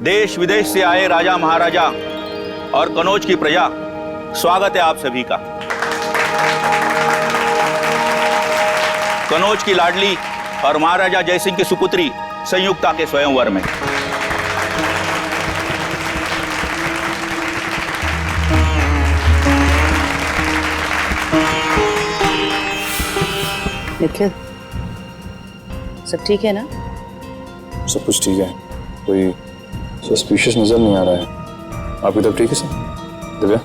देश विदेश से आए राजा महाराजा और कनौज की प्रजा, स्वागत है आप सभी का। कनौज की लाडली और महाराजा जयसिंह की सुपुत्री संयुक्ता के स्वयंवर में निखिल, सब ठीक है ना? सब कुछ ठीक है, कोई सस्पिशियस नजर नहीं आ रहा है। आपकी तब ठीक है सर? दिव्या?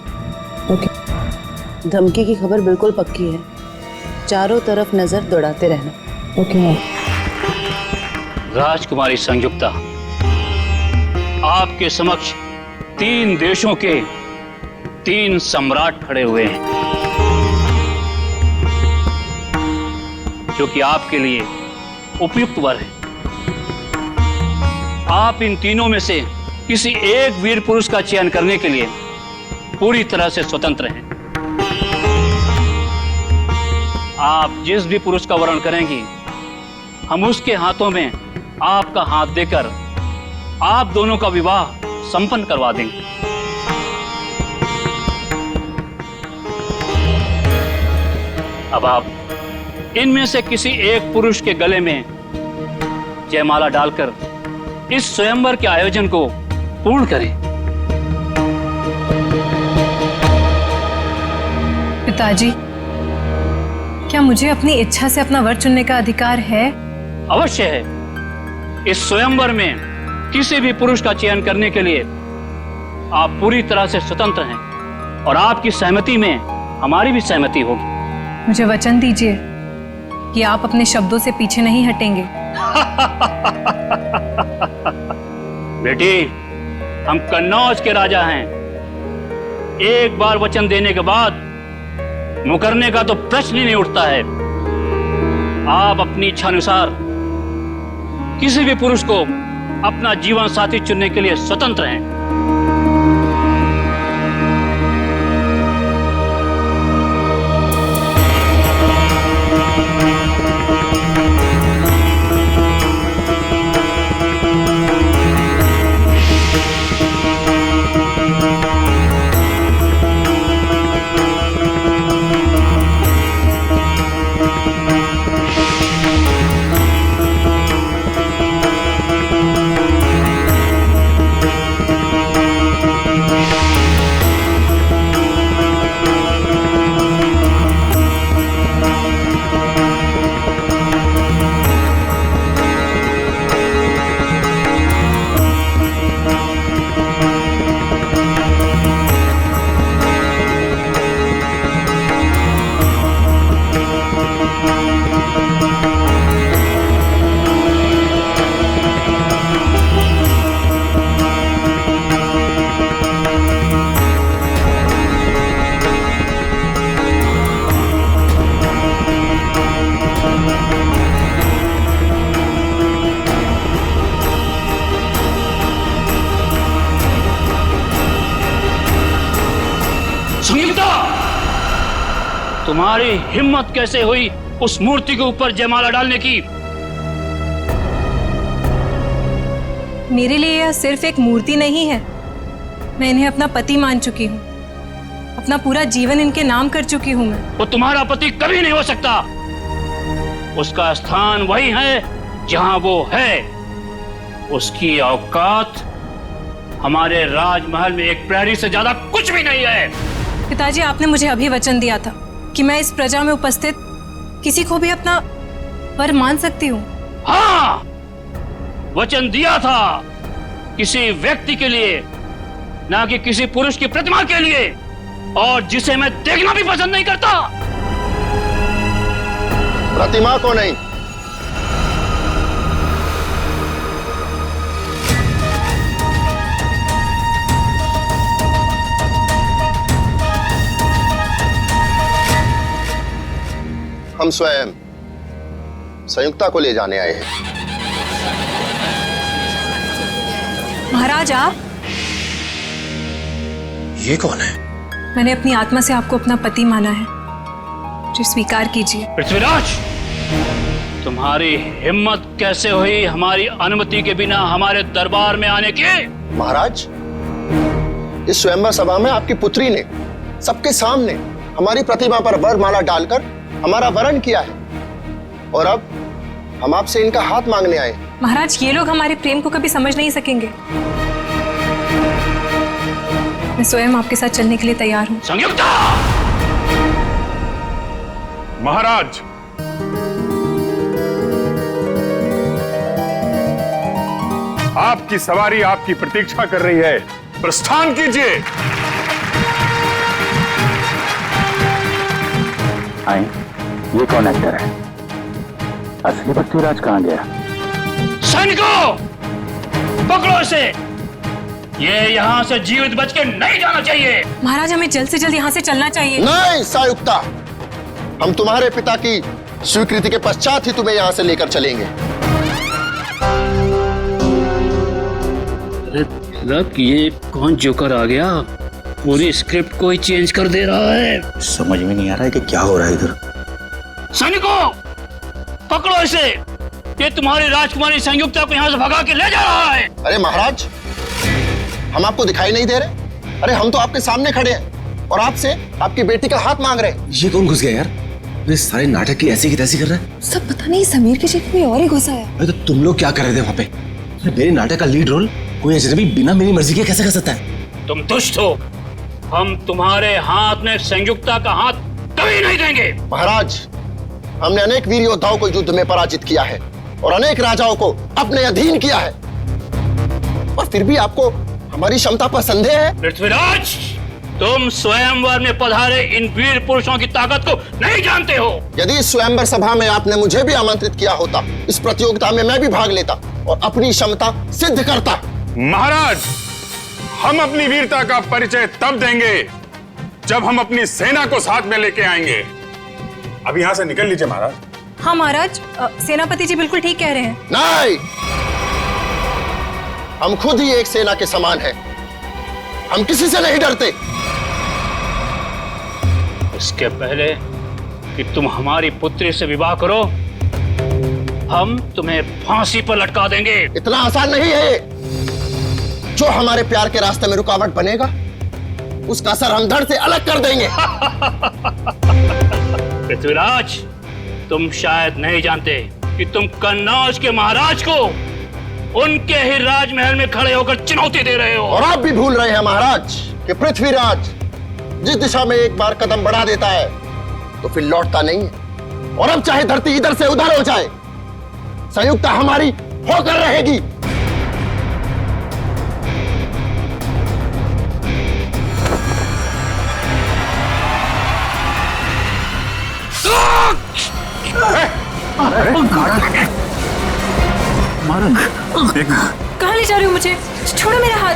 ओके। धमकी की खबर बिल्कुल पक्की है, चारों तरफ नजर दौड़ाते रहना। ओके। राजकुमारी संयुक्ता, आपके समक्ष 3 देशों के 3 सम्राट खड़े हुए हैं, जो कि आपके लिए उपयुक्त वर है। आप इन तीनों में से किसी एक वीर पुरुष का चयन करने के लिए पूरी तरह से स्वतंत्र हैं। आप जिस भी पुरुष का वर्ण करेंगी, हम उसके हाथों में आपका हाथ देकर आप दोनों का विवाह संपन्न करवा देंगे। अब आप इनमें से किसी एक पुरुष के गले में जयमाला डालकर इस स्वयंवर के आयोजन को पूर्ण करें। पिताजी, क्या मुझे अपनी इच्छा से अपना वर चुनने का अधिकार है? अवश्य है। इस स्वयंवर में किसी भी पुरुष का चयन करने के लिए आप पूरी तरह से स्वतंत्र हैं और आपकी सहमति में हमारी भी सहमति होगी। मुझे वचन दीजिए कि आप अपने शब्दों से पीछे नहीं हटेंगे। बेटी, हम कन्नौज के राजा हैं। एक बार वचन देने के बाद मुकरने का तो प्रश्न ही नहीं उठता है। आप अपनी इच्छा अनुसार किसी भी पुरुष को अपना जीवन साथी चुनने के लिए स्वतंत्र हैं। तुम्हारी हिम्मत कैसे हुई उस मूर्ति के ऊपर जयमाला डालने की? मेरे लिए यह सिर्फ एक मूर्ति नहीं है। मैं इन्हें अपना पति मान चुकी हूँ। अपना पूरा जीवन इनके नाम कर चुकी हूँ मैं। वो तुम्हारा पति कभी नहीं हो सकता। उसका स्थान वही है जहां वो है। उसकी औकात हमारे राजमहल में एक प्रहरी से ज्यादा कुछ भी नहीं है। पिताजी, आपने मुझे अभी वचन दिया था कि मैं इस प्रजा में उपस्थित किसी को भी अपना वर मान सकती हूँ। हाँ, वचन दिया था, किसी व्यक्ति के लिए, ना कि किसी पुरुष की प्रतिमा के लिए, और जिसे मैं देखना भी पसंद नहीं करता। प्रतिमा को नहीं, हम स्वयं संयुक्ता को ले जाने आए हैं। महाराज, आप? ये कौन है? मैंने अपनी आत्मा से आपको अपना पति माना है, जो स्वीकार कीजिए। पृथ्वीराज, तुम्हारी हिम्मत कैसे हुई हमारी अनुमति के बिना हमारे दरबार में आने की? महाराज, इस स्वयंवर सभा में आपकी पुत्री ने सबके सामने हमारी प्रतिमा पर वरमाला डालकर हमारा वरण किया है, और अब हम आपसे इनका हाथ मांगने आए। महाराज, ये लोग हमारे प्रेम को कभी समझ नहीं सकेंगे। मैं स्वयं आपके साथ चलने के लिए तैयार हूँ। संयुक्ता! महाराज, आपकी सवारी आपकी प्रतीक्षा कर रही है, प्रस्थान कीजिए। आए, ये कौन एक्टर है? असली पृथ्वीराज कहाँ गया? सैनिकों, पकड़ो इसे। ये यहाँ से जीवित बच के नहीं जाना चाहिए। महाराज, हमें जल्द से जल्द यहाँ से चलना चाहिए। नहीं संयुक्ता, हम तुम्हारे पिता की स्वीकृति के पश्चात ही तुम्हें यहाँ से लेकर चलेंगे। अरे लग, ये कौन जोकर आ गया? पूरी स्क्रिप्ट को ही चेंज कर दे रहा है। समझ में नहीं आ रहा है कि क्या हो रहा है इधर। सैनिकों, पकड़ो इसे। ये तुम्हारी राजकुमारी संयुक्ता को यहाँ से भगा के ले जा रहा है। अरे महाराज, हम आपको दिखाई नहीं दे रहे? अरे हम तो आपके सामने खड़े हैं और आपसे आपकी बेटी का हाथ मांग रहे हैं। ये कौन घुस गया यार? ये सारे नाटक की ऐसी की तैसी कर रहा है। सब पता नहीं समीर की जगह कोई और ही घुसा है। अरे तो तुम लोग क्या कर रहे थे वहाँ पे? अरे मेरे नाटक का लीड रोल कोई अजनबी बिना मेरी मर्जी के कैसे कर सकता है? तुम दुष्ट हो। हम तुम्हारे हाथ में संयुक्ता का हाथ कभी नहीं देंगे। महाराज, हमने अनेक वीर योद्धाओं को युद्ध में पराजित किया है और अनेक राजाओं को अपने अधीन किया है, और फिर भी आपको हमारी क्षमता पर संदेह है? पृथ्वीराज, तुम स्वयंवर में पधारे इन वीर पुरुषों की ताकत को नहीं जानते हो। यदि इस स्वयंवर सभा में आपने मुझे भी आमंत्रित किया होता, इस प्रतियोगिता में मैं भी भाग लेता और अपनी क्षमता सिद्ध करता। महाराज, हम अपनी वीरता का परिचय तब देंगे जब हम अपनी सेना को साथ में लेके आएंगे। अब यहां से निकल लीजिए महाराज। हाँ महाराज, सेनापति जी बिल्कुल ठीक कह रहे हैं। नहीं, हम खुद ही एक सेना के समान हैं। हम किसी से नहीं डरते। इसके पहले कि तुम हमारी पुत्री से विवाह करो, हम तुम्हें फांसी पर लटका देंगे। इतना आसान नहीं है। जो हमारे प्यार के रास्ते में रुकावट बनेगा, उसका सर हम धड़ से अलग कर देंगे। पृथ्वीराज, तुम शायद नहीं जानते कि तुम कन्नौज के महाराज को उनके ही राजमहल में खड़े होकर चुनौती दे रहे हो। और आप भी भूल रहे हैं महाराज कि पृथ्वीराज जिस दिशा में एक बार कदम बढ़ा देता है तो फिर लौटता नहीं है। और अब चाहे धरती इधर से उधर हो जाए, संयुक्ता हमारी होकर रहेगी। कहाँ ले जा रहे हो मुझे? छोड़ो मेरा हाथ।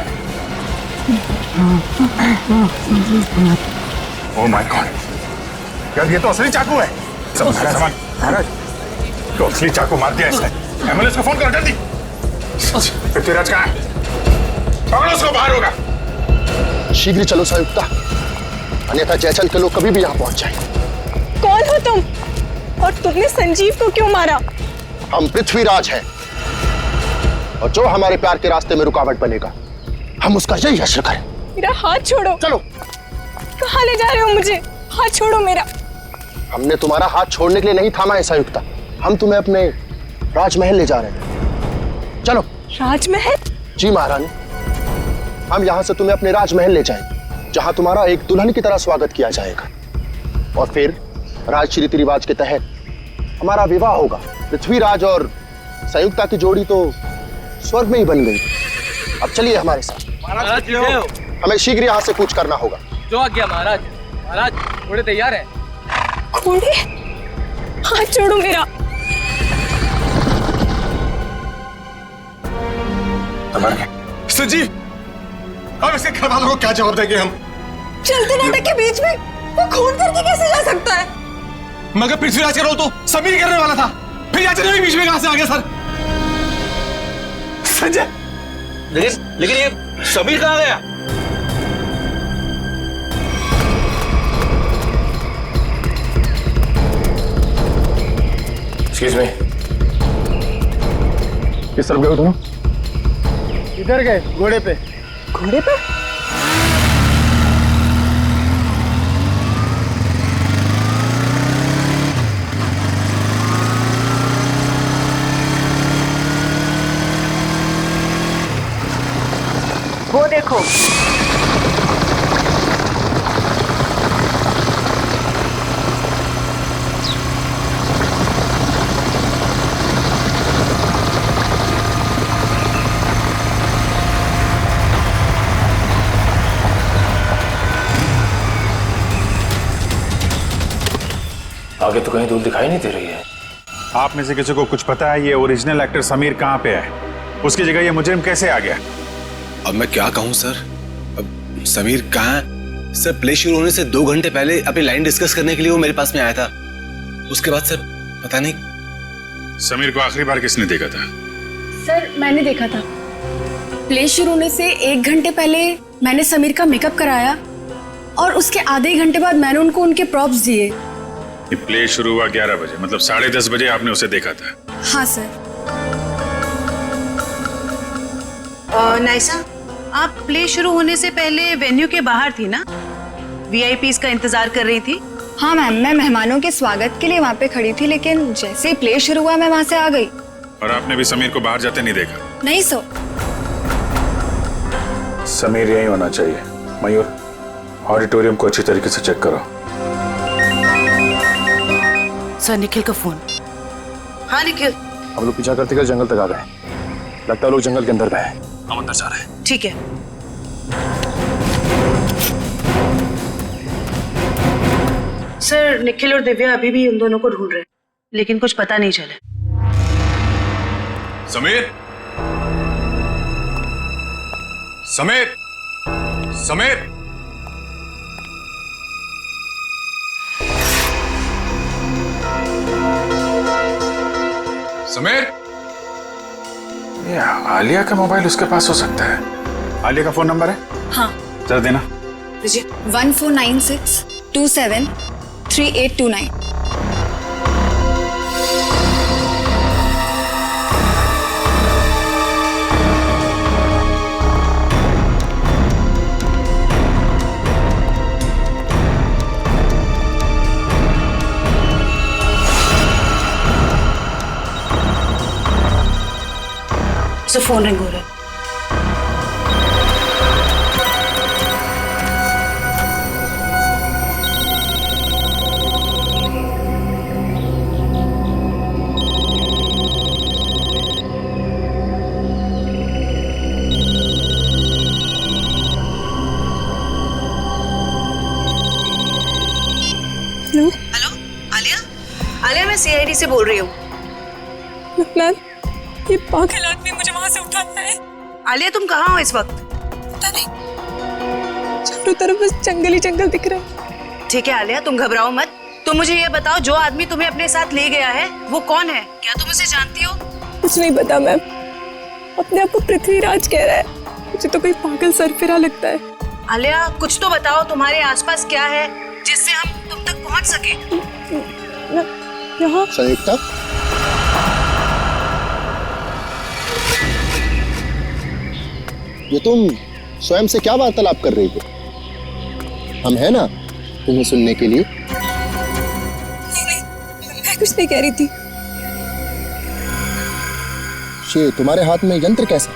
ओह माय गॉड, यार ये तो असली चाकू है। सब सामान महाराज, तो असली चाकू मार दिया इसने। एम्बुलेंस को फोन करो जल्दी। पृथ्वीराज कहाँ है? पकड़ो उसको, बाहर होगा। शीघ्र चलो संयुक्ता, अन्यथा जयचल के लोग कभी भी यहाँ पहुंच जाएंगे। कौन हो तुम? और तुमने संजीव को क्यों मारा? हम पृथ्वीराज हैं, और जो हमारे प्यार के रास्ते में रुकावट बनेगा, हम उसका यही हश्र करें। मेरा हाथ छोड़ो। चलो। कहाँ ले जा रहे हो मुझे? हाथ छोड़ो मेरा। हमने तुम्हारा हाथ छोड़ने के लिए नहीं थामा है संयुक्ता। हम तुम्हें अपने राजमहल ले जा रहे हैं। चलो। राजमहल? जी महारानी, हम यहाँ से तुम्हें अपने राजमहल ले जाएंगे, जहाँ तुम्हारा एक दुल्हन की तरह स्वागत किया जाएगा, और फिर राजश्री रीति रिवाज के तहत हमारा विवाह होगा। पृथ्वीराज और संयुक्ता की जोड़ी तो स्वर्ग में ही बन गई। अब चलिए हमारे साथ। हमें शीघ्र यहाँ से कूच करना होगा। जो आ गया महाराज। महाराज, घोड़े तैयार हैं। घोड़े? हाथ छोड़ो मेरा। संजीव, अब इसके घर वालों को क्या जवाब देंगे हम? चलते नाटक के बीच में वो खून करके कैसे जा सकता है? मगर पृथ्वीराज का रोल तो समीर करने वाला था, फिर याचना भी बीच में कहां से आ गया सर? संजय, लेकिन ये समीर कहाँ गया? एक्सक्यूज मी, किस तरफ गए हो तुम? इधर गए घोड़े पे। घोड़े पे? वो देखो। आगे तो कहीं दूर दिखाई नहीं दे रही है। आप में से किसी को कुछ पता है ये ओरिजिनल एक्टर समीर कहाँ पे है? उसकी जगह ये मुजरिम कैसे आ गया? अब मैं क्या कहूँ सर? अब समीर कहाँ है? सर प्ले शुरू होने से 2 घंटे पहले अपनी लाइन डिस्कस करने के लिए वो मेरे पास में आया था। उसके बाद सर पता नहीं। समीर को आखिरी बार किसने देखा था? सर मैंने देखा था। प्ले शुरू होने से 1 घंटे पहले मैंने समीर का मेकअप कराया और उसके आधे घंटे बाद मैंने उनको उनके प्रॉप्स दिए। ये प्ले शुरू हुआ 11 बजे, मतलब 10:30 बजे आपने उसे देखा था? हाँ सर। नाइसा, आप प्ले शुरू होने से पहले वेन्यू के बाहर थी ना? वीआईपीज का इंतजार कर रही थी? हाँ मैम, मैं मेहमानों के स्वागत के लिए वहाँ पे खड़ी थी, लेकिन जैसे ही प्ले शुरू हुआ मैं वहाँ से आ गई। और आपने भी समीर को बाहर जाते नहीं देखा? नहीं सर। समीर यही होना चाहिए। मयूर, ऑडिटोरियम को अच्छी तरीके से चेक करो। सर निखिल का फोन। हाँ निखिल। हम लोग पीछा करते जंगल तक आ गए। लगता है लोग जंगल के अंदर गए हैं। हम अंदर जा रहे हैं। ठीक है। सर निखिल और दिव्या अभी भी उन दोनों को ढूंढ रहे हैं, लेकिन कुछ पता नहीं चला। समीर, समीर, समीर, समीर। ये आलिया का मोबाइल उसके पास हो सकता है। आलिया का फोन नंबर है? हाँ। जरा देना। 1496 27 3829। सर फोन रिंग हो रहा है। हेलो आलिया, आलिया मैं सीआईडी से बोल रही हूँ। मैम, ये पागल आदमी मुझे वहां से उठाता है। आलिया तुम कहाँ हो इस वक्त? पता नहीं, चारों तरफ बस जंगल ही जंगल दिख रहा है। ठीक है आलिया, तुम घबराओ मत। तुम मुझे ये बताओ, जो आदमी तुम्हें अपने साथ ले गया है वो कौन है? क्या तुम उसे जानती हो? कुछ नहीं पता मैम, अपने आप को पृथ्वीराज कह रहा है। मुझे तो कोई पागल सरफिरा लगता है। आलिया कुछ तो बताओ, तुम्हारे आसपास क्या है जिससे हम तुम तक पहुंच सके? यहाँ संयुक्ता, ये तुम स्वयं से क्या वार्तालाप कर रही हो? हम है ना तुम्हें सुनने के लिए। नहीं, मैं कुछ नहीं कह रही थी। ये तुम्हारे हाथ में यंत्र कैसा?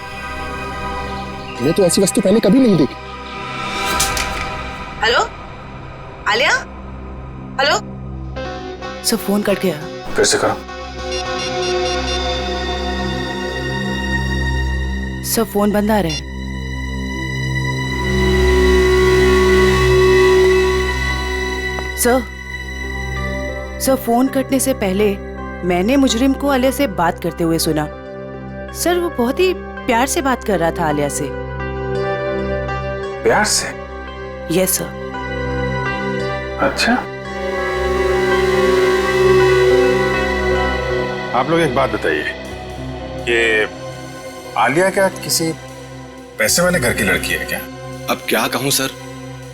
मैंने तो ऐसी वस्तु पहले कभी नहीं देखी। Hello Alia, hello. सब फोन कट गया। फिर से करो। सब फोन बंद आ रहे हैं। सर फोन कटने से पहले मैंने मुजरिम को आलिया से बात करते हुए सुना। सर वो बहुत ही प्यार से बात कर रहा था आलिया से। प्यार से? Yes sir. अच्छा, आप लोग एक बात बताइए, ये आलिया क्या किसी पैसे वाले घर की लड़की है क्या? अब क्या कहूँ सर,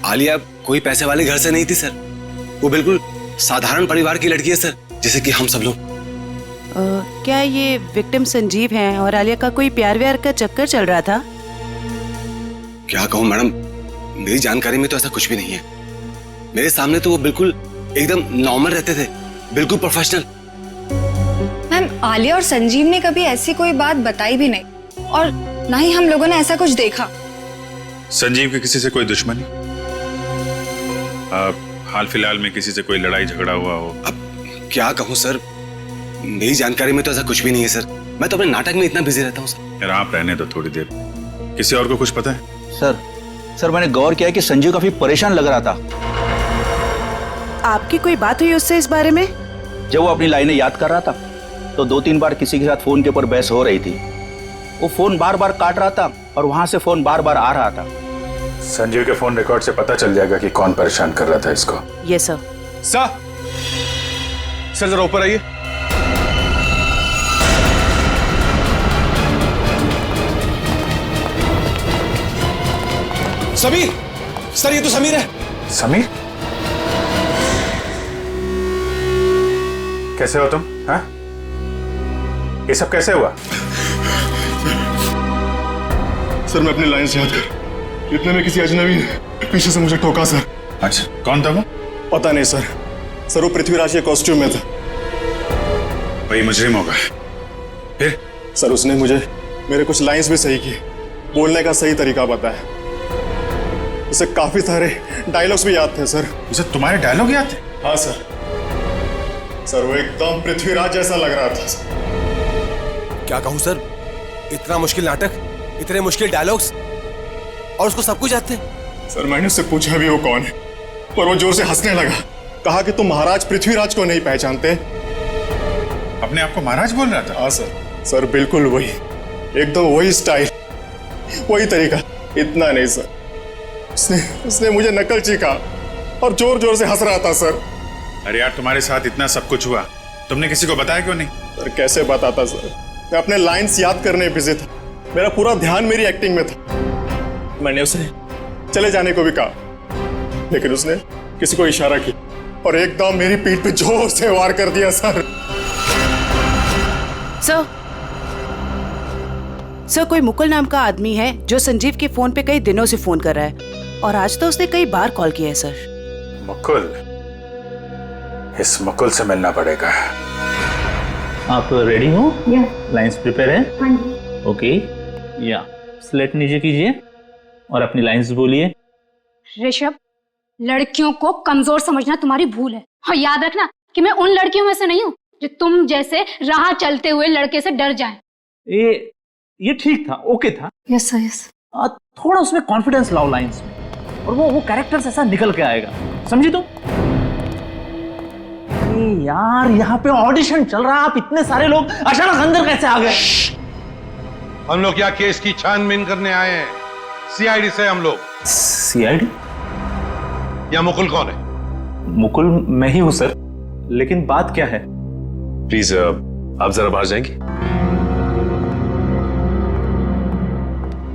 आलिया कोई पैसे वाले घर से नहीं थी सर। वो बिल्कुल साधारण परिवार की लड़की है सर, जैसे कि हम सब लोग। क्या ये विक्टिम संजीव हैं और आलिया का कोई प्यार व्यार का चक्कर चल रहा था? क्या कहूँ मैडम, मेरी जानकारी में तो ऐसा कुछ भी नहीं है। मेरे सामने तो वो बिल्कुल एकदम नॉर्मल रहते थे, बिल्कुल प्रोफेशनल। मैम, आलिया और संजीव ने कभी ऐसी कोई बात बताई भी नहीं और ना ही हम लोगों ने ऐसा कुछ देखा। संजीव की किसी से कोई दुश्मनी? हाल फिलहाल में किसी से कोई लड़ाई झगड़ा हुआ हो? अब क्या कहूँ सर, मेरी जानकारी में तो ऐसा कुछ भी नहीं है सर। मैं तो अपने नाटक में इतना बिजी रहता हूँ सर। यार आप रहने दो थोड़ी देर। किसी और को कुछ पता है? सर मैंने गौर किया कि संजीव काफी परेशान लग रहा था। आपकी कोई बात हुई उससे इस बारे में? जब वो अपनी लाइनें याद कर रहा था तो 2-3 बार किसी के साथ फोन के ऊपर बहस हो रही थी। वो फोन बार बार काट रहा था और वहां से फोन बार बार आ रहा था। संजीव के फोन रिकॉर्ड से पता चल जाएगा कि कौन परेशान कर रहा था इसको। Yes sir. सर जरा ऊपर आइए। समीर, सर ये तो समीर है। समीर? कैसे हो तुम? हाँ? ये सब कैसे हुआ? सर मैं अपनी लाइंस याद कर, इतने में किसी अजनबी ने पीछे से मुझे ठोका सर। अच्छा, कौन था वो? पता नहीं सर। सर वो पृथ्वीराज के कॉस्ट्यूम में था। वही मुजरिम होगा। फिर? सर उसने मुझे मेरे कुछ लाइंस भी सही किए, बोलने का सही तरीका बताया। उसे काफी सारे डायलॉग्स भी याद थे सर। उसे तुम्हारे डायलॉग याद थे? हाँ सर। सर वो एकदम पृथ्वीराज जैसा लग रहा था। क्या कहूँ सर, इतना मुश्किल नाटक, इतने मुश्किल डायलॉग्स और उसको सब कुछ याद थे। सर मैंने उससे पूछा भी वो कौन है, पर वो जोर से हंसने लगा। कहा कि तुम महाराज पृथ्वीराज को नहीं पहचानते। अपने आप को महाराज बोल रहा था? हाँ सर। सर बिल्कुल वही, एकदम वही स्टाइल, वही तरीका। इतना नहीं सर, उसने मुझे नकलची कहा और जोर जोर से हंस रहा था सर। अरे यार तुम्हारे साथ इतना सब कुछ हुआ, तुमने किसी को बताया क्यों नहीं? सर कैसे बताता सर, मैं अपने लाइंस याद करने में बिजी था। मेरा पूरा ध्यान मेरी एक्टिंग में था। मैंने उसे चले जाने को भी कहा, लेकिन उसने किसी को इशारा किया और एकदम मेरी पीठ पे जोर से वार कर दिया सर। सर कोई मुकुल नाम का आदमी है जो संजीव के फोन पे कई दिनों से फोन कर रहा है और आज तो उसने कई बार कॉल किया है सर। मुकुल? इस मुकुल से मिलना पड़ेगा। आप रेडी हो? लाइंस प्रिपेयर है? हाँ जी। ओके, या स्लेट नीचे कीजिए और अपनी लाइंस बोलिए। ऋषभ, लड़कियों को कमजोर समझना तुम्हारी भूल है और याद रखना कि मैं उन लड़कियों में से नहीं हूँ जो तुम जैसे राह चलते हुए लड़के से डर जाएं। ये ठीक था, ओके था। Yes sir, yes. थोड़ा उसमें कॉन्फिडेंस लाओ लाइंस में और वो कैरेक्टर ऐसा निकल के आएगा, समझी तुम? यार यहाँ पे ऑडिशन चल रहा है, आप इतने सारे लोग अचानक अंदर कैसे आ गए? हम लोग क्या केस की छानबीन करने आए हैं? सीआईडी से हम लोग। सीआईडी? या मुकुल कौन है? मुकुल मैं ही हूं सर, लेकिन बात क्या है? प्लीज आप जरा बाहर जाएंगे?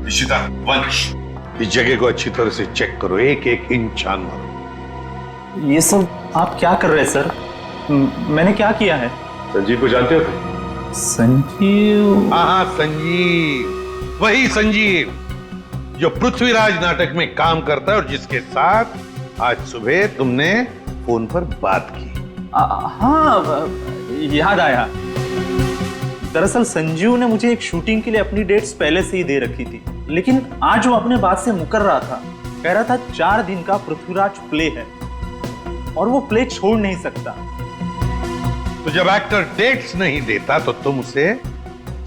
निशिता, वंश, इस जगह को अच्छी तरह से चेक करो, एक एक इंच छान मारो। ये सब आप क्या कर रहे हैं सर? मैंने क्या किया है? संजीव को जानते हो? संजीव? हाँ संजीव, वही संजीव जो पृथ्वीराज नाटक में काम करता है और जिसके साथ आज सुबह तुमने फोन पर बात की। हाँ याद आया। दरअसल संजीव ने मुझे एक शूटिंग के लिए अपनी डेट्स पहले से ही दे रखी थी, लेकिन आज वो अपने बात से मुकर रहा था। कह रहा था 4 दिन का पृथ्वीराज प्ले है और वो प्ले छोड़ नहीं सकता। तो जब एक्टर डेट्स नहीं देता तो तुम उसे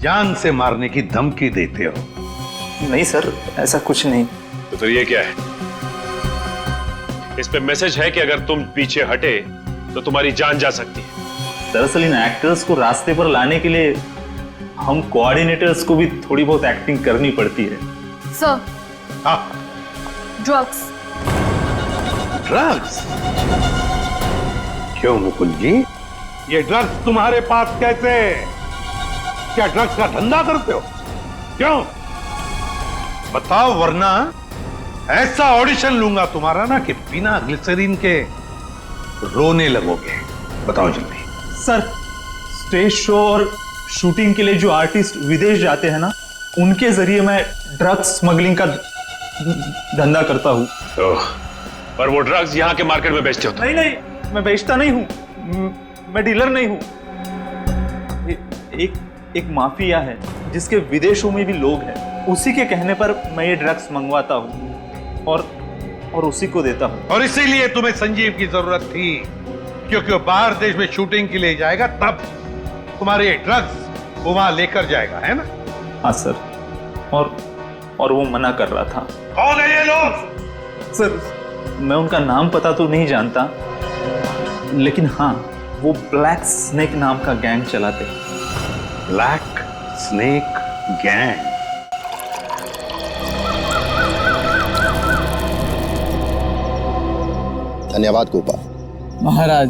जान से मारने की धमकी देते हो? नहीं सर, ऐसा कुछ नहीं। तो फिर ये क्या है? इस पे मैसेज है कि अगर तुम पीछे हटे तो तुम्हारी जान जा सकती है। दरअसल इन एक्टर्स को रास्ते पर लाने के लिए हम कोऑर्डिनेटर्स को भी थोड़ी बहुत एक्टिंग करनी पड़ती है। Sir, drugs. ड्रग्स? क्यों मुकुल जी, ये ड्रग्स तुम्हारे पास कैसे? क्या ड्रग्स का धंधा करते हो? क्यों बताओ, वरना ऐसा ऑडिशन लूंगा तुम्हारा ना कि बिना ग्लिसरीन के रोने लगोगे। बताओ जल्दी। सर, स्टेज शो और शूटिंग के लिए जो आर्टिस्ट विदेश जाते हैं ना, उनके जरिए मैं ड्रग्स स्मगलिंग का धंधा करता हूँ। तो पर वो ड्रग्स यहाँ के मार्केट में बेचते हो? नहीं नहीं, मैं बेचता नहीं हूँ, मैं डीलर नहीं हूँ। एक माफिया है जिसके विदेशों में भी लोग हैं, उसी के कहने पर मैं ये ड्रग्स मंगवाता हूँ और उसी को देता हूँ। और इसीलिए तुम्हें संजीव की जरूरत थी, क्योंकि वो बाहर देश में शूटिंग के लिए जाएगा, तब तुम्हारे ये ड्रग्स वो वहां लेकर जाएगा, है ना? हाँ सर, और वो मना कर रहा था। कौन है ये लोग? सर मैं उनका नाम पता तो नहीं जानता, लेकिन हाँ वो ब्लैक स्नेक नाम का गैंग चलाते। Black snake gang? धन्यवाद गोपाल। महाराज,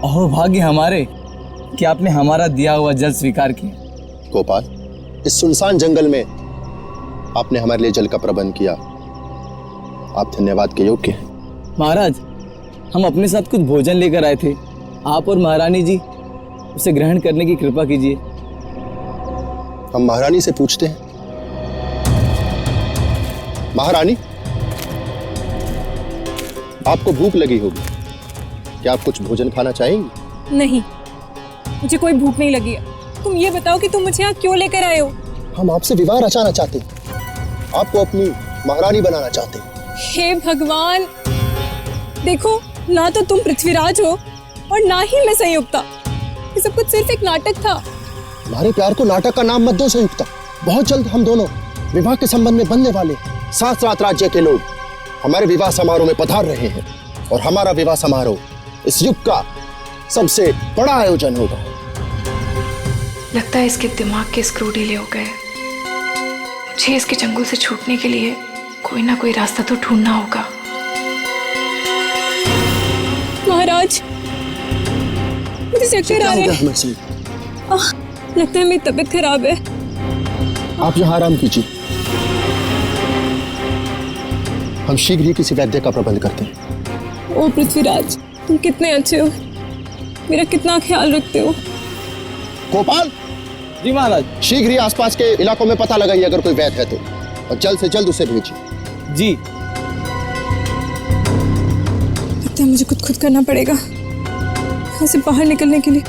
अहो भाग्य हमारे कि आपने हमारा दिया हुआ जल स्वीकार किया। गोपाल, इस सुनसान जंगल में आपने हमारे लिए जल का प्रबंध किया, आप धन्यवाद के योग्य हैं। महाराज, हम अपने साथ कुछ भोजन लेकर आए थे, आप और महारानी जी उसे ग्रहण करने की कृपा कीजिए। हम महारानी से पूछते हैं। महारानी, आपको भूख लगी होगी, क्या आप कुछ भोजन खाना चाहेंगी? नहीं, मुझे कोई भूख नहीं लगी है। तुम ये बताओ कि तुम मुझे यहाँ क्यों लेकर आए हो? हम आपसे विवाह रचाना चाहते हैं, आपको अपनी महारानी बनाना चाहते हैं। हे भगवान, देखो, ना तो तुम पृथ्वीराज हो और ना ही मैं संयुक्ता। ये सब कुछ सिर्फ एक नाटक था। हमारे प्यार को नाटक का नाम मत दो संयुक्ता। बहुत जल्द हम दोनों विवाह के संबंध में बनने वाले 7 राज्य के लोग हमारे विवाह समारोह में पधार रहे हैं, और हमारा विवाह समारोह इस युग का सबसे बड़ा आयोजन होगा। लगता है इसके दिमाग के स्क्रू ढीले हो गए। मुझे इसके चंगुल से छूटने के लिए कोई ना कोई रास्ता तो ढूंढना होगा। महाराज, मुझे चक्कर आ रहे हैं। लगता है मेरी तबीयत खराब है। आप यहाँ आराम कीजिए, हम शीघ्र ही किसी वैद्य का प्रबंध करते हैं। ओ पृथ्वीराज, तुम कितने अच्छे हो, मेरा कितना ख्याल रखते हो। गोपाल जी महाराज। शीघ्र ही आसपास के इलाकों में पता लगाइए अगर कोई वैद्य है तो, और जल्द से जल्द उसे भेजिए। जी। लगता है मुझे खुद करना पड़ेगा यहाँ से बाहर निकलने के लिए।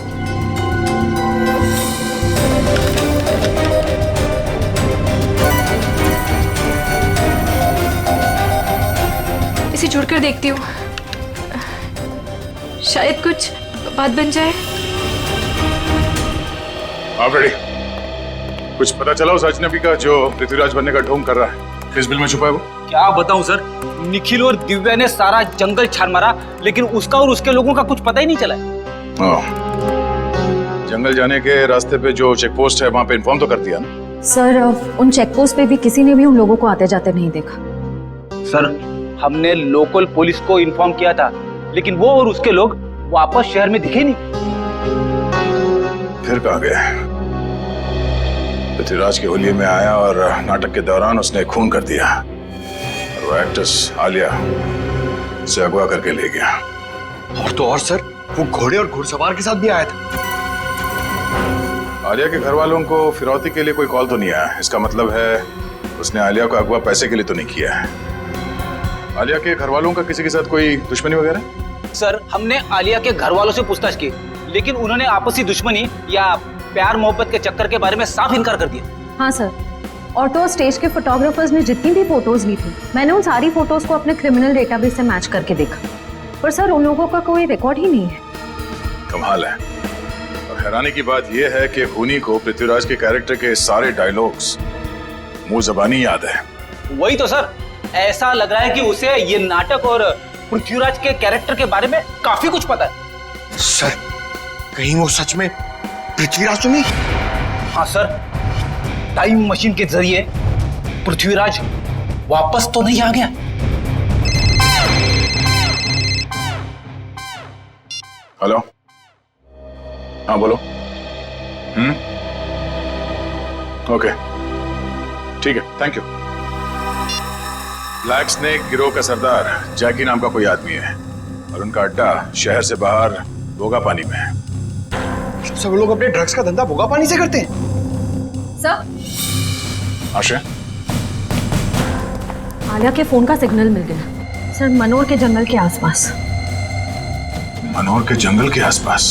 इसे जोड़कर देखती हूँ, शायद कुछ बात बन जाए। आप रेडी? कुछ पता चला उस अजनबी का जो पृथ्वीराज बनने का ढोंग कर रहा है? किस बिल में छुपा है वो? क्या बताऊं सर, निखिल और दिव्या ने सारा जंगल छान मारा, लेकिन उसका और उसके लोगों का कुछ पता ही नहीं चला। जंगल जाने के रास्ते पे जो चेक पोस्ट है वहां पे इन्फॉर्म तो कर दिया ना? सर, उन चेक पोस्ट पे भी किसी ने भी उन लोगों को आते जाते नहीं देखा। सर, हमने लोकल पुलिस को इन्फॉर्म किया था, लेकिन वो और उसके लोग वापस शहर में दिखे नहीं। फिर कहाँ गए? पृथ्वीराज के होलिये में आया और नाटक के दौरान उसने खून कर दिया, और वो एक्ट्रेस आलिया से अगवा करके ले गया। और तो और सर, वो घोड़े और घुड़सवार के साथ भी आया था। आलिया के घर वालों को फिरौती के लिए कोई कॉल तो नहीं आया। इसका मतलब है उसने आलिया को अगवा पैसे के लिए तो नहीं किया है। आलिया के घर वालों का किसी के साथ कोई दुश्मनी वगैरह? सर, हमने आलिया के घर वालों से पूछताछ की, लेकिन उन्होंने आपसी दुश्मनी या प्यार मोहब्बत के चक्कर के बारे में साफ इनकार कर दिया। हाँ सर, और तो स्टेज के फोटोग्राफर्स ने जितनी भी फोटोज ली थी, मैंने उन सारी फोटोज को अपने क्रिमिनल डेटाबेस से मैच करके देखा, पर सर उन लोगों का कोई रिकॉर्ड ही नहीं है। कमाल है। और हैरानी की बात यह है कि खूनी को पृथ्वीराज के कैरेक्टर के सारे डायलॉग्स मुंह ज़बानी याद है। वही तो सर, ऐसा लग रहा है कि उसे ये नाटक और पृथ्वीराज के कैरेक्टर के बारे में काफी कुछ पता है। सर, कहीं वो सच में पृथ्वीराज तो नहीं? हाँ सर, टाइम मशीन के जरिए पृथ्वीराज वापस तो नहीं आ गया? हेलो, हाँ बोलो। ओके, ठीक है, थैंक यू। ब्लैक स्नेक गिरोह का सरदार जैकी नाम का कोई आदमी है, और उनका अड्डा शहर से बाहर भोगा पानी में है। सब लोग अपने ड्रग्स का धंधा भोगा पानी से करते हैं? सर, आशा, आलिया के फोन का सिग्नल मिल गया सर, मनोर के जंगल के आसपास। मनोर के जंगल के आसपास?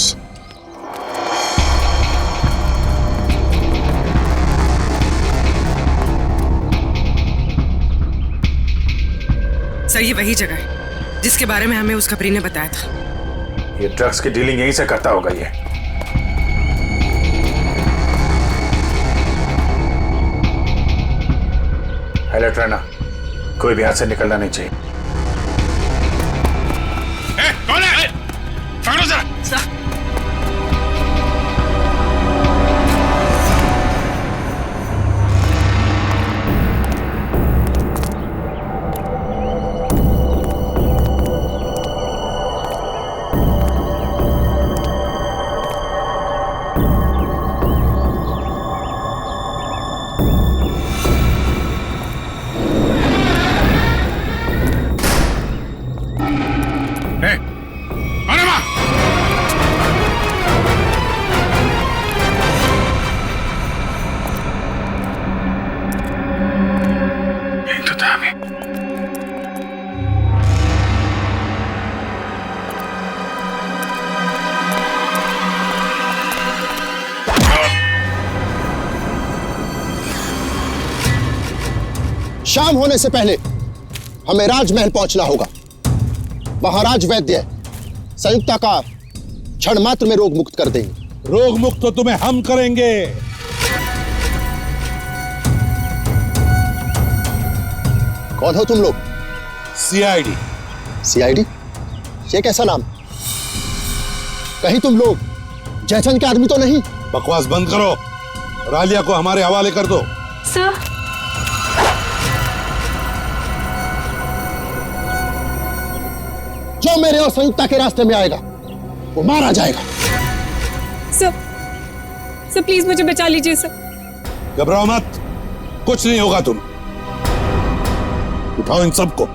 सर ये वही जगह है जिसके बारे में हमें उस खबरी ने बताया था। ये ड्रग्स की डीलिंग यहीं से करता होगा ये। अलर्ट रहना, कोई भी हाथ से निकलना नहीं चाहिए। कौन है? पकड़ो जरा। शाम होने से पहले हमें राजमहल पहुंचना होगा। वहां राज वैद्य संयुक्ता का क्षण मात्र में रोग मुक्त कर देंगे। रोग मुक्त तो तुम्हें हम करेंगे। कौन हो तुम लोग? सीआईडी। सीआईडी? ये कैसा नाम? कहीं तुम लोग जयचंद के आदमी तो नहीं? बकवास बंद करो, रालिया को हमारे हवाले कर दो। सर जो मेरे और संयुक्ता के रास्ते में आएगा वो मारा जाएगा। सर प्लीज मुझे बचा लीजिए सर। घबराओ मत, कुछ नहीं होगा। तुम उठाओ इन सबको।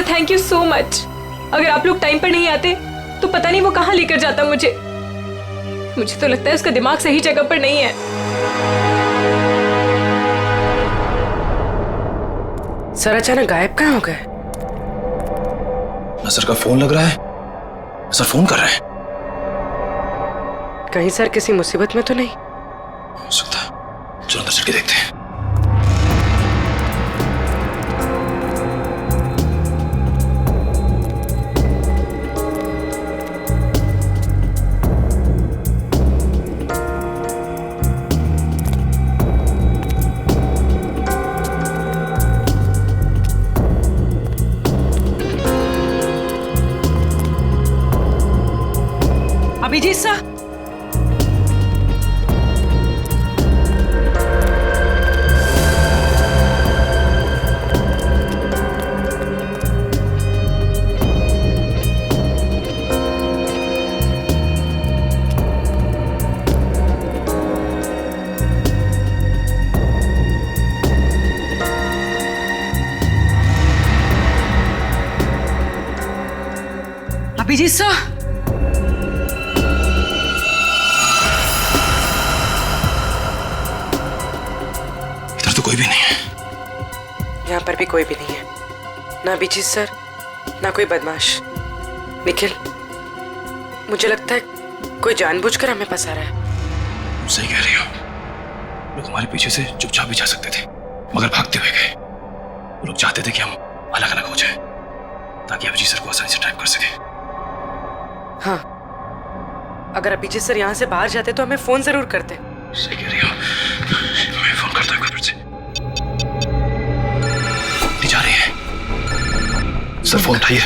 Thank you so much. अगर आप लोग टाइम पर नहीं आते तो पता नहीं वो कहां लेकर जाता मुझे। मुझे तो लगता है उसका दिमाग सही जगह पर नहीं है। सर अचानक गायब कहाँ हो गए? सर का फोन लग रहा है, सर फोन कर रहे हैं। कहीं सर किसी मुसीबत में तो नहीं? हो सकता है, चलो अंदर चल के देखते हैं। अभिजीत सर, अभिजीत सर, कोई भी नहीं है। यहाँ पर भी कोई भी नहीं है, ना अभिजीत सर, ना कोई बदमाश। निखिल, मुझे लगता है कोई जानबूझकर हमें फंसा रहा है। सही कह रही हो। लोग हमारे पीछे से चुपचाप भी जा सकते थे, मगर भागते हुए गए। वो लोग चाहते थे कि हम अलग अलग हो जाएं, ताकि अभिजीत सर को आसानी से ट्रैप कर सके। हाँ, अगर अभिजीत सर यहाँ से बाहर जाते तो हमें फोन जरूर करते। सही कह रही हो। मैं फोन करता हूँ फिर से। नहीं जा रही है। सर फोन उठाइए।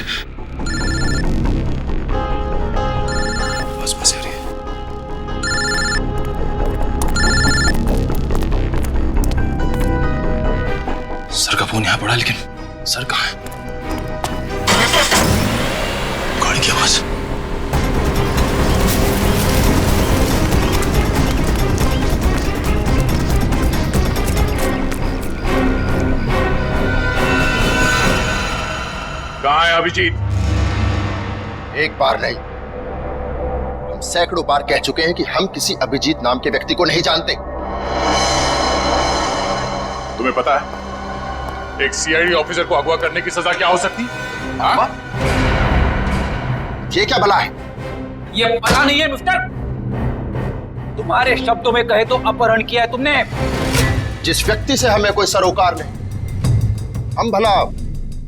बस बस आ रही है। सर का फोन यहाँ पड़ा, लेकिन सर कहाँ है? गाड़ी की आवाज। कहाँ है अभिजीत? एक बार नहीं, हम सैकड़ों बार कह चुके हैं कि हम किसी अभिजीत नाम के व्यक्ति को नहीं जानते। तुम्हें पता है एक सीआईडी ऑफिसर को अगवा करने की सजा क्या हो सकती? हाँ? ये क्या भला है? ये भला नहीं है मिस्टर। तुम्हारे शब्दों में कहे तो अपहरण किया है तुमने। जिस व्यक्ति से हमें कोई सरोकार नहीं, हम भला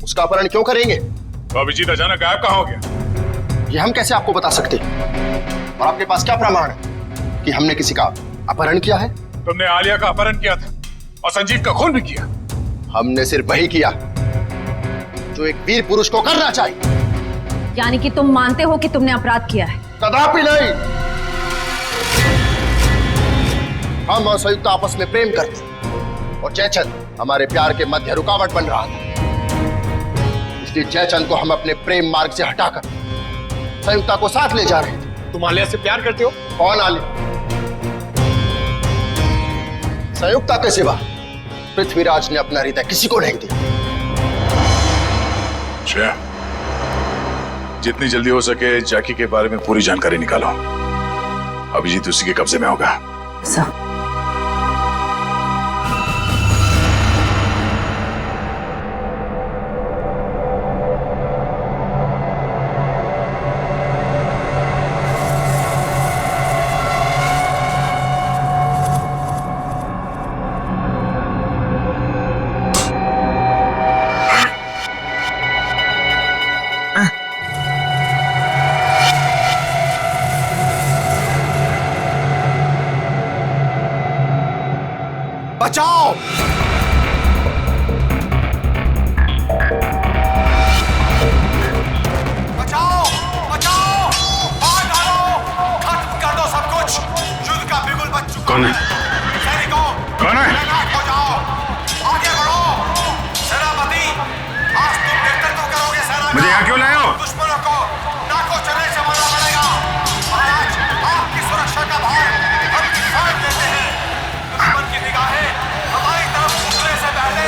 उसका अपहरण क्यों करेंगे? तो अभिजीत अचानक गायब कहाँ हो गया? ये हम कैसे आपको बता सकते? और आपके पास क्या प्रमाण है कि हमने किसी का अपहरण किया है? तुमने आलिया का अपहरण किया था और संजीव का खून भी किया। हमने सिर्फ वही किया जो एक वीर पुरुष को करना चाहिए। यानी कि तुम मानते हो कि तुमने अपराध किया है? कदापि नहीं। हम और संयुक्त आपस में प्रेम करते और जयचंद हमारे प्यार के मध्य रुकावट बन रहा था। इसलिए जयचंद को हम अपने प्रेम मार्ग से हटाकर संयुक्ता को साथ ले जा रहे थे। तुम आलिया से प्यार करते हो? कौन आलिया? संयुक्ता के सिवा पृथ्वीराज ने अपना हृदय किसी को नहीं दिया। श्रेया, जितनी जल्दी हो सके जैकी के बारे में पूरी जानकारी निकालो। अभिजीत उसी के कब्जे में होगा। सर, बचाओ! बचाओ! बचाओ! मार डालो! खत्म कर दो सब कुछ! युद्ध का बिगुल बज चुका कौन है? सैनिकों, कौन है? तैनात हो जाओ! आगे बढ़ो! सेनापति, आज तुम नेतृत्व करोगे सेना का। मुझे यहाँ क्यों लाए हो? दुश्मनों को नाकों चने से मारना पड़ेगा। महाराज, आपकी सुरक्षा का भार हम किसान देते हैं। दुश्मन की निगाहें हमारी तरफ उठने से पहले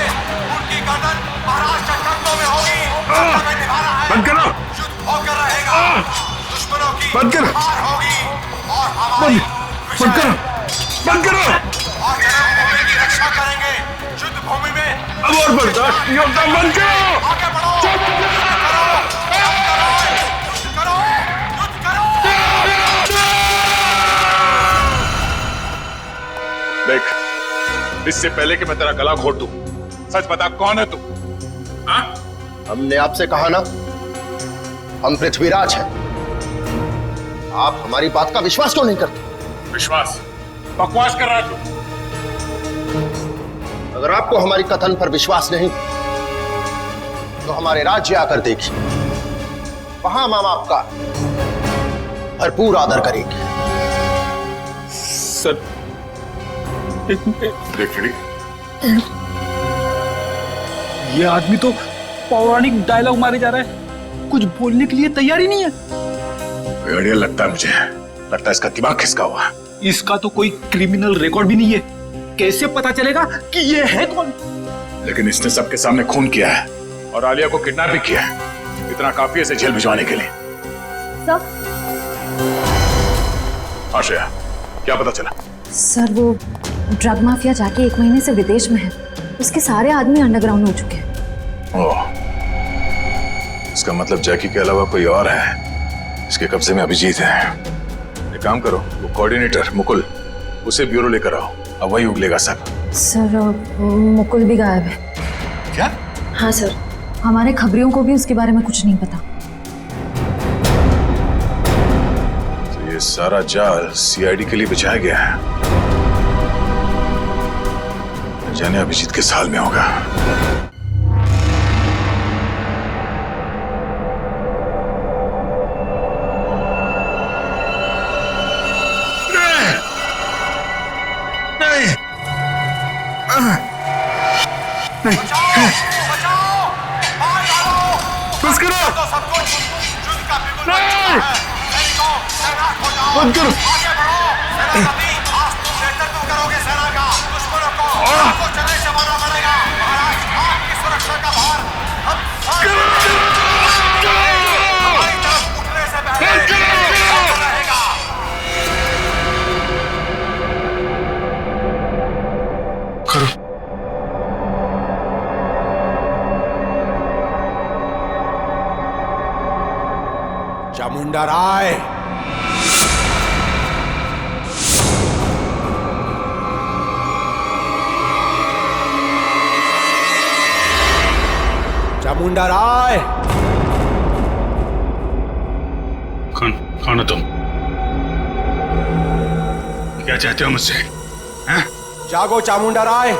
उनकी गर्दन महाराज के कंधों में होगी। हमें निभाना है। बंद करो। युद्ध होकर रहेगा। दुश्मनों की बंद करो। हार होगी और हमारी बंद करो। बंद करो। और जन्मभूमि की रक्षा करेंगे। युद्ध भूमि में अब और बर्दाश्त नहीं होता। बंद करो। आगे बढ़ो। युद्ध करो। युद्ध करो। युद्ध करो। देख, इससे पहले कि मैं तेरा गला घोट दूं, सच बता कौन है तू? हाँ? हमने आपसे कहा ना, हम पृथ्वीराज हैं। आप हमारी बात का विश्वास क्यों नहीं करते? विश्वास? बकवास कर रहा है तू। अगर आपको हमारी कथन पर विश्वास नहीं तो हमारे राज्य आकर देखिए, वहां हम आपका भरपूर आदर करेंगे। सर, देख ये आदमी तो पौराणिक डायलॉग मारे जा रहा है, कुछ बोलने के लिए तैयार ही नहीं है। बढ़िया लगता है मुझे, लगता है इसका दिमाग खिसका हुआ। इसका तो कोई क्रिमिनल रिकॉर्ड भी नहीं है, कैसे पता चलेगा कि ये है कौन? लेकिन इसने सबके सामने खून किया है और आलिया को किडनैप भी किया है। इतना काफी है इसे जेल भिजवाने के लिए। सर, आश्रया, क्या पता चला? सर वो ड्रग माफिया जाके 1 महीने से विदेश में है। उसके सारे आदमी अंडरग्राउंड हो चुके हैं। ओह, इसका मतलब जैकी के अलावा कोई और है। इसके कब्जे में अभिजीत है। एक काम करो, वो कोऑर्डिनेटर मुकुल, उसे ब्यूरो लेकर आओ। अब वही उगलेगा सब। सर मुकुल भी गायब है। क्या? हाँ सर, हमारे खबरियों को भी उसके बारे में कुछ नहीं पता। तो ये सारा जाल सीआईडी के लिए बिछाया गया है। जाने अभिजीत किस हाल में होगा। बस करो। तो सब कुछ युद्ध का बिल्कुल सैनिकों तैनात हो जाओ। बंद करो। आगे बढ़ो। सेनापति, आज तुम नेतृत्व करोगे सेना का। दुश्मनों को चले से मारना पड़ेगा। महाराज, आपकी सुरक्षा का भार हम हमारी तरफ उठने से पहले रहेगा। करो। चामुंडा राय, चामुंडा राय। कौन हो तुम? क्या चाहते हो मुझसे? हैं? जागो चामुंडा राय,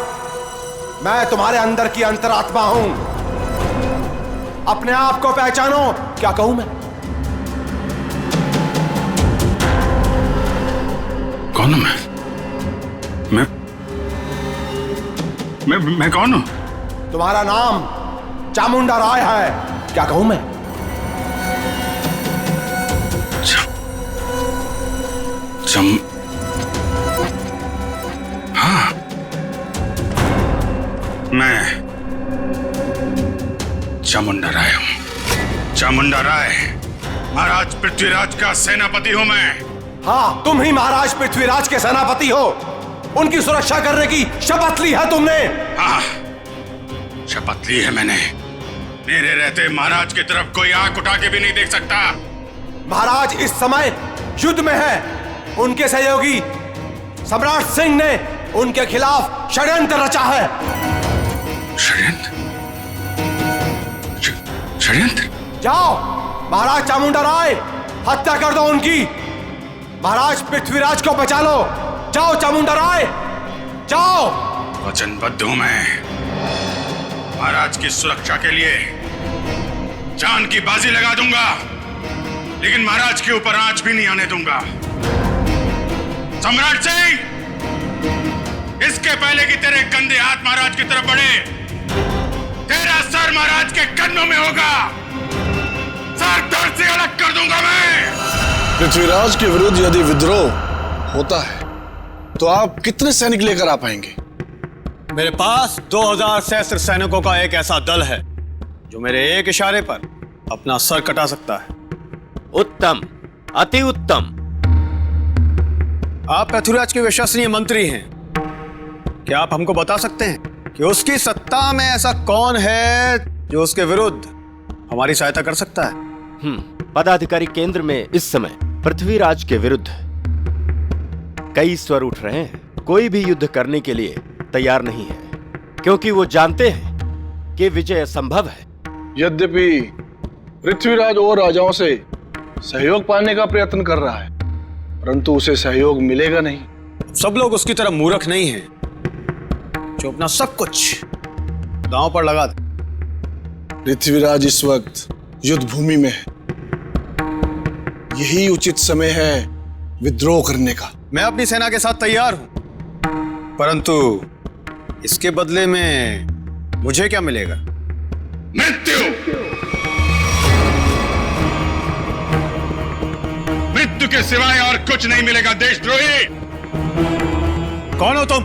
मैं तुम्हारे अंदर की अंतरात्मा हूं। अपने आप को पहचानो। क्या कहूं मैं? कौन हूं मैं कौन हूं? तुम्हारा नाम चामुंडा राय है। क्या कहूं मैं? हाँ, मैं चामुंडा राय हूं। चामुंडा राय, महाराज पृथ्वीराज का सेनापति हूं मैं। हाँ, तुम ही महाराज पृथ्वीराज के सेनापति हो। उनकी सुरक्षा करने की शपथ ली है तुमने। हाँ, शपथ ली है मैंने। मेरे रहते महाराज की तरफ कोई आंख उठा के भी नहीं देख सकता। महाराज इस समय युद्ध में है। उनके सहयोगी सम्राट सिंह ने उनके खिलाफ षड्यंत्र रचा है। षड्यंत्र? जाओ महाराज चामुंडा राय, हत्या कर दो उनकी। महाराज पृथ्वीराज को बचा लो। जाओ चामुंडा राय, जाओ। वचनबद्ध हूं मैं। महाराज की सुरक्षा के लिए जान की बाजी लगा दूंगा, लेकिन महाराज के ऊपर आंच भी नहीं आने दूंगा। सम्राट सिंह, इसके पहले कि तेरे गंदे हाथ महाराज की तरफ बढ़े, तेरा सर महाराज के कंधों में होगा। सर धड़ से अलग कर दूंगा मैं। पृथ्वीराज के विरुद्ध यदि विद्रोह होता है तो आप कितने सैनिक लेकर आ पाएंगे? मेरे पास 2000 सहस्त्र सैनिकों का एक ऐसा दल है जो मेरे एक इशारे पर अपना सर कटा सकता है। उत्तम, अति उत्तम। आप पृथ्वीराज के विश्वसनीय मंत्री हैं। क्या आप हमको बता सकते हैं कि उसकी सत्ता में ऐसा कौन है जो उसके विरुद्ध हमारी सहायता कर सकता है? पदाधिकारी केंद्र में इस समय पृथ्वीराज के विरुद्ध कई स्वर उठ रहे हैं। कोई भी युद्ध करने के लिए तैयार नहीं है, क्योंकि वो जानते हैं कि विजय असंभव है। यद्यपि पृथ्वीराज और राजाओं से सहयोग पाने का प्रयत्न कर रहा है, परंतु उसे सहयोग मिलेगा नहीं। सब लोग उसकी तरह मूर्ख नहीं हैं जो अपना सब कुछ दांव पर लगा दे। पृथ्वीराज इस वक्त युद्ध भूमि में है। यही उचित समय है विद्रोह करने का। मैं अपनी सेना के साथ तैयार हूं, परंतु इसके बदले में मुझे क्या मिलेगा? मृत्यु। मृत्यु के सिवाय और कुछ नहीं मिलेगा देशद्रोही। कौन हो तुम?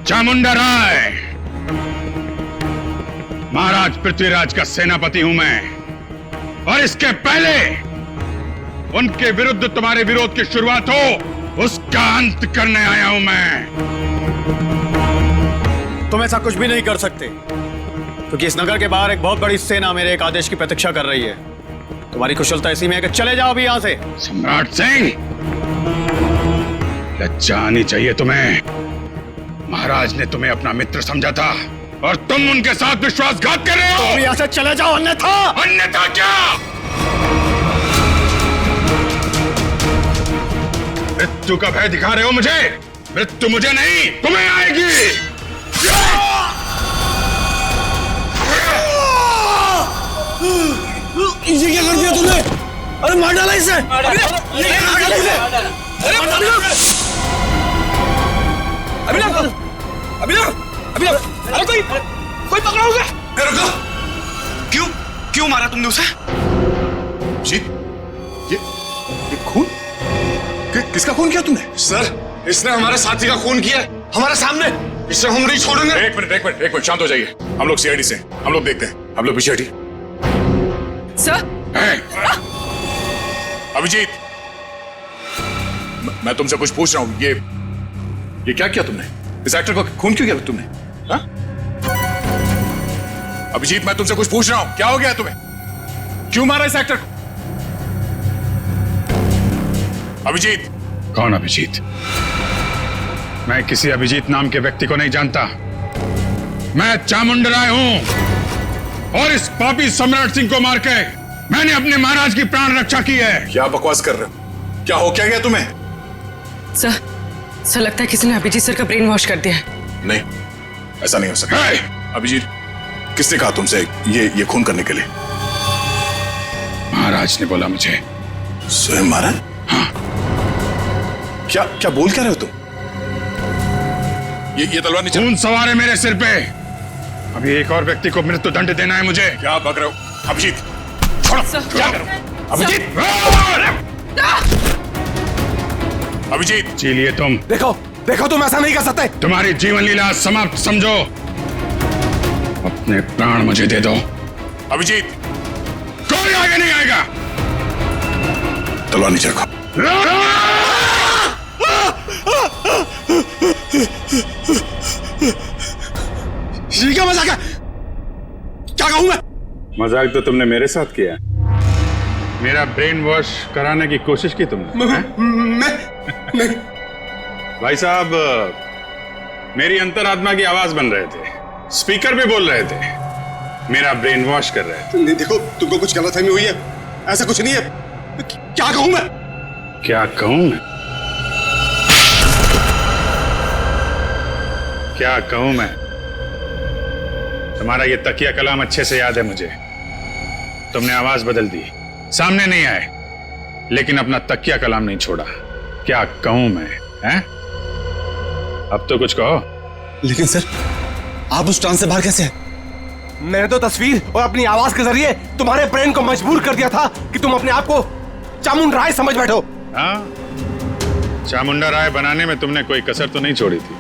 चामुंडा राय, महाराज पृथ्वीराज का सेनापति हूं मैं, और इसके पहले उनके विरुद्ध तुम्हारे विरोध की शुरुआत हो, उसका अंत करने आया हूं मैं। तुम ऐसा कुछ भी नहीं कर सकते, क्योंकि इस नगर के बाहर एक बहुत बड़ी सेना मेरे एक आदेश की प्रतीक्षा कर रही है। तुम्हारी कुशलता इसी में है कि चले जाओ अभी यहाँ से। सम्राट सिंह, लज्जा आनी चाहिए तुम्हें। महाराज ने तुम्हें अपना मित्र समझा था और तुम उनके साथ विश्वासघात कर रहे हो। तुम यहाँ से चले जाओ, अन्यथा। अन्यथा क्या? मृत्यु का भय दिखा रहे हो मुझे? मृत्यु मुझे नहीं, तुम्हें आएगी। ये क्या कर दिया तुमने? अरे मार डाला इसे! अरे कोई पकड़ा होगा? क्यों मारा तुमने उसे? जी, ये खून? किसका खून किया तुमने? सर, इसने हमारे साथी का खून किया हमारे सामने। इसे हम नहीं छोड़ेंगे। एक मिनट, शांत हो जाइए। हम लोग सीआईडी से, हम लोग देखते हैं। हम लोग पीछे हटिए। सर, अभिजीत, मैं तुमसे कुछ पूछ रहा हूं। ये क्या किया तुमने? इस एक्टर को खून क्यों किया तुमने? हा? अभिजीत, मैं तुमसे कुछ पूछ रहा हूं। क्या हो गया तुम्हें? क्यों मारा इस एक्टर को? अभिजीत। कौन अभिजीत? मैं किसी अभिजीत नाम के व्यक्ति को नहीं जानता। मैं चामुंडा राय हूं और इस पापी सम्राट सिंह को मार के मैंने अपने महाराज की प्राण रक्षा की है। क्या बकवास कर रहे हो? क्या हो क्या गया तुम्हें? सर लगता है किसी ने अभिजीत सर का ब्रेन वॉश कर दिया है। नहीं, ऐसा नहीं हो सकता। अभिजीत, किसने कहा तुमसे ये खून करने के लिए? महाराज ने बोला मुझे। स्वयं महाराज? हाँ। क्या बोल क्या रहे हो तुम? ये तलवार नीचे। खून सवार है मेरे सिर पे। अभी एक और व्यक्ति को मृत्यु दंड देना है मुझे। क्या बक रहे हो? अभिजीत, छोड़ो। क्या करो? अभिजीत, अभिजीत, जी लिए तुम। देखो तुम ऐसा नहीं कर सकते। तुम्हारी जीवन लीला समाप्त समझो। अपने प्राण मुझे दे दो। अभिजीत, कोई आगे नहीं आएगा। तलवार नीचे रखो। ये क्या मजाक है? क्या कहूं मैं? मजाक तो तुमने मेरे साथ किया। मेरा ब्रेन वॉश कराने की कोशिश की तुमने। मैं भाई साहब, मेरी अंतरात्मा की आवाज बन रहे थे, स्पीकर पे बोल रहे थे, मेरा ब्रेन वॉश कर रहे थे। नहीं, देखो तुमको कुछ गलतफहमी हुई है। ऐसा कुछ नहीं है। क्या कहूं मैं? क्या कहूं मैं? क्या कहूं मैं? तुम्हारा ये तकिया कलाम अच्छे से याद है मुझे। तुमने आवाज बदल दी, सामने नहीं आए, लेकिन अपना तकिया कलाम नहीं छोड़ा। क्या कहूं मैं? हैं? अब तो कुछ कहो। लेकिन सर, आप उस ट्रांस से बाहर कैसे हैं? मैंने तो तस्वीर और अपनी आवाज के जरिए तुम्हारे ब्रेन को मजबूर कर दिया था कि तुम अपने आप को चामुंडा राय समझ बैठो। हाँ, चामुंडा राय बनाने में तुमने कोई कसर तो नहीं छोड़ी थी।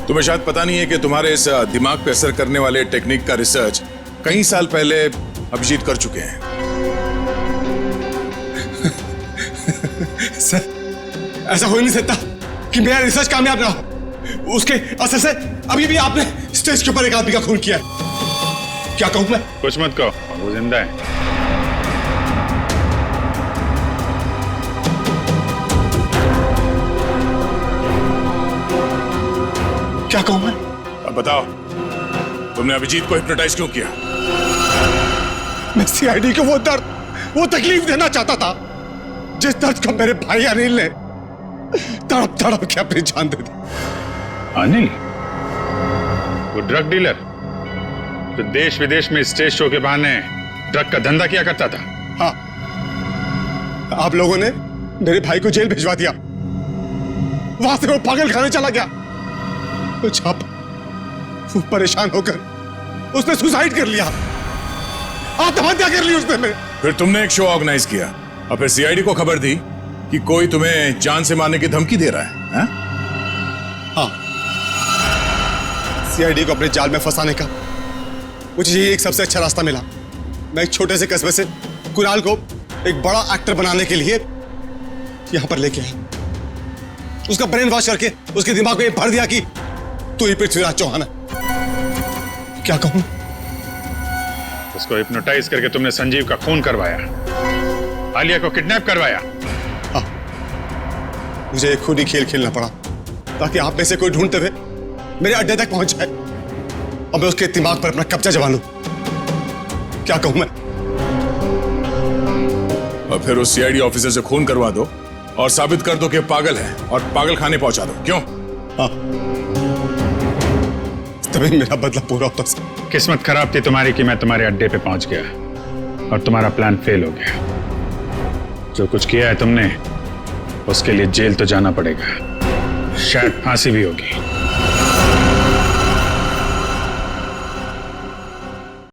तुम्हें शायद पता नहीं है कि तुम्हारे इस दिमाग पे असर करने वाले टेक्निक का रिसर्च कई साल पहले अभिजीत कर चुके हैं। सर, ऐसा हो ही नहीं सकता कि मेरा रिसर्च कामयाब ना हो। उसके असर से अभी भी आपने स्टेज के ऊपर एक आदमी का खून किया। क्या कहूं मैं? कुछ मत कहो, वो जिंदा है। क्या कहूं मैं? अब बताओ, तुमने अभिजीत को हिप्नोटाइज क्यों किया? मैं सीआईडी को वो दर्द, वो तकलीफ देना चाहता था जिस दर्द को मेरे भाई अनिल ने तड़प तड़प के अपनी जान दे दी। अनिल? वो ड्रग डीलर जो देश विदेश में स्टेज शो के बहाने ड्रग का धंधा किया करता था? हाँ, आप लोगों ने मेरे भाई को जेल भिजवा दिया। वहां से वो पागल खाने चला गया। वो परेशान होकर उसने सुसाइड कर लिया, आत्महत्या कर ली उसने। फिर तुमने एक शो ऑर्गेनाइज किया और फिर सीआईडी को खबर दी कि कोई तुम्हें जान से मारने की धमकी दे रहा है। हाँ, सीआईडी को अपने जाल में फंसाने का मुझे ये एक सबसे अच्छा रास्ता मिला। मैं एक छोटे से कस्बे से कुणाल को एक बड़ा एक्टर बनाने के लिए यहां पर लेके आया। उसका ब्रेन वॉश करके उसके दिमाग में ये भर दिया कि तू ही पृथ्वीराज चौहान है। क्या कहूं? उसको हिप्नोटाइज करके तुमने संजीव का खून करवाया, आलिया को किडनैप करवाया। हाँ, मुझे खुद ही खेल खेलना पड़ा ताकि आप में से कोई ढूंढते हुए मेरे अड्डे तक पहुंच जाए और मैं उसके दिमाग पर अपना कब्जा जमा लूं। क्या कहूं मैं? और फिर उस सीआईडी ऑफिसर से खून करवा दो और साबित कर दो कि पागल है और पागल खाने पहुंचा दो। क्यों? हाँ, तभी मेरा बदला पूरा होता सर। किस्मत खराब थी तुम्हारी कि मैं तुम्हारे अड्डे पे पहुंच गया और तुम्हारा प्लान फेल हो गया। जो कुछ किया है तुमने, उसके लिए जेल तो जाना पड़ेगा, शायद फांसी भी होगी।